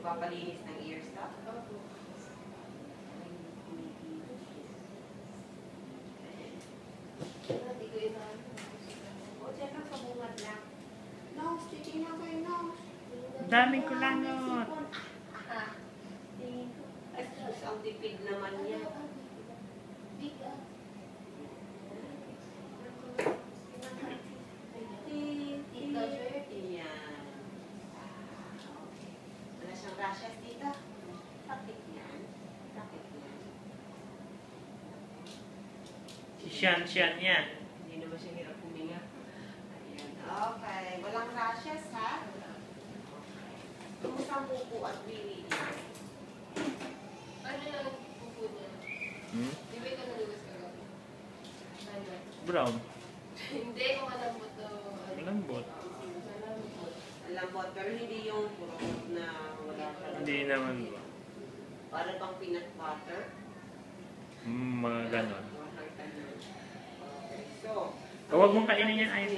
Nagpapalinis ng ear stuff? O, dyan lang, kabungad lang. Nose, titignan ko yung nose. Daming kulangot. Tingin ko. Ay, sus, ang tipid naman niya. Rashes dito. Sakit yan. Sakit yan. Siyan yan. Hindi naman siya hirap huminga. Ayan. Okay. Walang rashes, ha? Tumusang pupo at bili niya. Ano lang pupo niya? Di ba ikaw nalugas ka gabi? Ano? Brown. Hindi, kung malambot to. Malambot. Malambot. Pero hindi yung puro na wala ka. Hindi naman ba? Para bang peanut butter? Mga ganon. Okay. So, Huwag mong kainin yan, Iris.